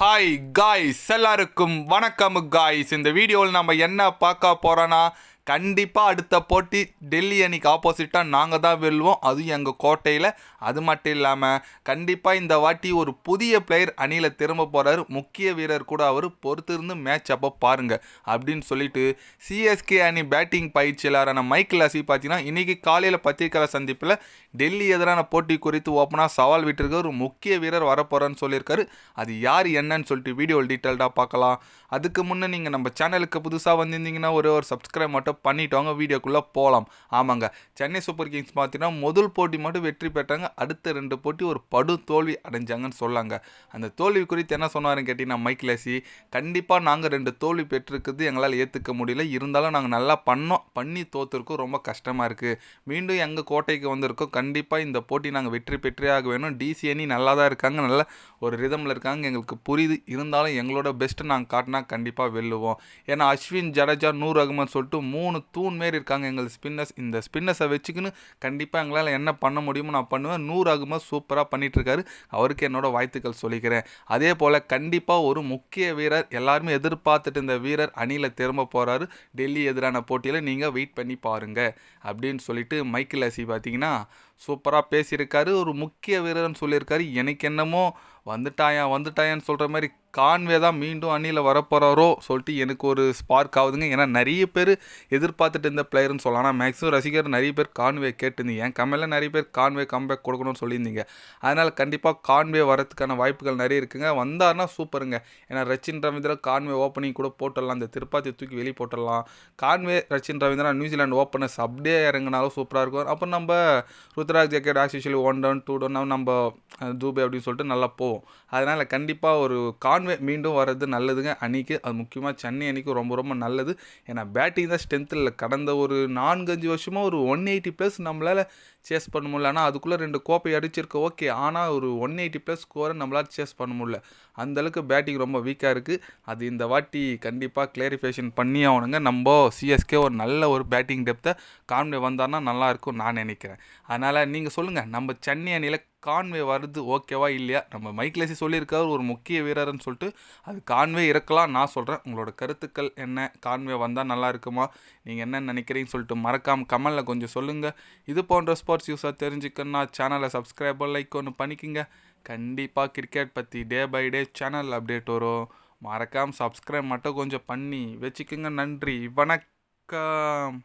Hi guys, எல்லாருக்கும் வணக்கம் guys. இந்த வீடியோவில் நம்ம என்ன பார்க்க போகிறோன்னா, கண்டிப்பாக அடுத்த போட்டி டெல்லி அணிக்கு ஆப்போசிட்டாக நாங்கள் தான் வெல்வோம், அதுவும் எங்கள் கோட்டையில். அது மட்டும் இல்லாமல் கண்டிப்பாக இந்த வாட்டி ஒரு புதிய பிளேயர் அணியில் திரும்ப போகிறாரு, முக்கிய வீரர் கூட. அவர் பொறுத்திருந்து மேட்ச் அப்போ பாருங்கள் அப்படின்னு சொல்லிட்டு சிஎஸ்கே அணி பேட்டிங் பயிற்சியாளரான மைக்கேல் லசி பார்த்தீங்கன்னா இன்றைக்கி காலையில் பத்திரிகையாளர் சந்திப்பில் டெல்லி எதிரான போட்டி குறித்து ஓப்பனாக சவால் விட்டுருக்க ஒரு முக்கிய வீரர் வரப்போகிறான்னு சொல்லியிருக்காரு. அது யார் என்னன்னு சொல்லிட்டு வீடியோவில் டீட்டெயில்டாக பார்க்கலாம். அதுக்கு முன்னே நீங்கள் நம்ம சேனலுக்கு புதுசாக வந்திருந்தீங்கன்னா ஒரு சப்ஸ்கிரைப் மட்டும் பண்ணிட்டோங்க, வீடியோக்குள்ளே போகலாம். ஆமாங்க, சென்னை சூப்பர் கிங்ஸ் பார்த்தீங்கன்னா முதல் போட்டி மட்டும் வெற்றி பெற்றாங்க, அடுத்த 2 போட்டி ஒரு படு தோல்வி அடைஞ்சாங்கன்னு சொல்லாங்க. அந்த தோல்வி குறித்து என்ன சொன்னாருன்னு கேட்டிங்கன்னா மைக்கேல் லசி, கண்டிப்பாக நாங்கள் 2 தோல்வி பெற்றிருக்குது எங்களால் ஏற்றுக்க முடியல, இருந்தாலும் நாங்கள் நல்லா பண்ணி தோற்றுருக்கோம், ரொம்ப கஷ்டமாக இருக்குது. மீண்டும் எங்கள் கோட்டைக்கு வந்திருக்கோம், கண்டிப்பாக இந்த போட்டி நாங்கள் வெற்றி பெற்றே ஆக வேணும். டிசி அணி நல்லா தான் இருக்காங்க, நல்ல ஒரு ரிதமில் இருக்காங்க, எங்களுக்கு புரியுது. இருந்தாலும் எங்களோட பெஸ்ட்டு நாங்கள் காட்டினா கண்டிப்பாக வெல்லுவோம். ஏன்னா அஸ்வின், ஜடேஜா, நூர் அகமது சொல்லிட்டு 3 தூண் மாரி இருக்காங்க எங்கள் ஸ்பின்னர்ஸ். இந்த ஸ்பின்னர்ஸை வச்சுக்கின்னு கண்டிப்பாக எங்களால் என்ன பண்ண முடியுமோ நான் பண்ணுவேன். நூர் அகமது சூப்பராக பண்ணிகிட்ருக்காரு, அவருக்கு என்னோட வாழ்த்துக்கள் சொல்லிக்கிறேன். அதே போல் கண்டிப்பாக ஒரு முக்கிய வீரர், எல்லாருமே எதிர்பார்த்துட்டு இந்த வீரர் அணியில் திரும்ப போகிறாரு டெல்லி எதிரான போட்டியில், நீங்கள் வெயிட் பண்ணி பாருங்கள் அப்படின்னு சொல்லிட்டு மைக்கேல் லசி பார்த்தீங்கன்னா சூப்பராக பேசியிருக்காரு. ஒரு முக்கிய வீரர்னு சொல்லியிருக்காரு. எனக்கு என்னமோ வந்துட்டாயான்னு சொல்கிற மாதிரி கான்வே தான் மீண்டும் அணியில் வரப்போகிறாரோ சொல்லிட்டு எனக்கு ஒரு ஸ்பார்க் ஆகுதுங்க. ஏன்னா நிறைய பேர் எதிர்பார்த்துட்டு இருந்த பிளேயர்னு சொல்லலாம். ஆனால் மேக்ஸிமம் ரசிகர் நிறைய பேர் கான்வே கேட்டுருந்தீங்க, என் கம்மியில் நிறைய பேர் கான்வே கம்பேக் கொடுக்கணும்னு சொல்லியிருந்தீங்க. அதனால் கண்டிப்பாக கான்வே வரதுக்கான வாய்ப்புகள் நிறைய இருக்குங்க. வந்தார்னா சூப்பருங்க. ஏன்னா ரச்சின் ரவீந்திரா கான்வே ஓப்பனிங் கூட போட்டுடலாம், இந்த திருப்பாத்தி தூக்கி வெளியே போட்டுடலாம். Conway, Rachin Ravindra, New Zealand openers அப்படியே இறங்கினாலும் சூப்பராக இருக்கும். அப்போ நம்ம Ruturaj jacket actually 1 down 2 down நம்ம தூபே அப்படின்னு சொல்லிட்டு நல்லா போவோம். அதனால் கண்டிப்பாக ஒரு கான்வே மீண்டும் வர்றது நல்லதுங்க அணிக்கு. அது முக்கியமாக சென்னை அணிக்கு ரொம்ப ரொம்ப நல்லது. ஏன்னா பேட்டிங் தான் ஸ்ட்ரென்த் இல்லை. கடந்த ஒரு 4-5 வருஷமாக ஒரு 180+ நம்மளால் சேஸ் பண்ண முடியல. ஆனால் அதுக்குள்ளே 2 கோப்பை அடிச்சிருக்கு, ஓகே. ஆனால் ஒரு 180+ ஸ்கோரை நம்மளால் சேஸ் பண்ண முடியல. அந்தளவுக்கு பேட்டிங் ரொம்ப வீக்காக இருக்குது. அது இந்த வாட்டி கண்டிப்பாக கிளாரிஃபிகேஷன் பண்ணி ஆகணுங்க. நம்ம சிஎஸ்கே ஒரு நல்ல ஒரு பேட்டிங் டெப்த்தை கான்வே வந்தார்னா நல்லாயிருக்கும் நான் நினைக்கிறேன். அதனால் நீங்கள் சொல்லுங்கள், நம்ம சென்னை அணியில் கான்வே வருது ஓகேவா இல்லையா? நம்ம மைக்கேல் லசி சொல்லியிருக்காரு ஒரு முக்கிய வீரர்னு சொல்லிட்டு, அது கான்வே இருக்கலாம் நான் சொல்கிறேன். உங்களோட கருத்துக்கள் என்ன? கான்வே வந்தால் நல்லா இருக்குமா? நீங்கள் என்ன நினைக்கிறீங்கன்னு சொல்லிட்டு மறக்காமல் கமெண்டில் கொஞ்சம் சொல்லுங்கள். இது போன்ற ஸ்போர்ட்ஸ் யூஸாக தெரிஞ்சுக்கணுன்னா சேனலை சப்ஸ்கிரைப் லைக் ஒன்று பண்ணிக்கோங்க. கண்டிப்பாக கிரிக்கெட் பற்றி day by day channel update வரும். மறக்காமல் சப்ஸ்கிரைப் மட்டும் கொஞ்சம் பண்ணி வச்சுக்கோங்க. நன்றி, வணக்கம்.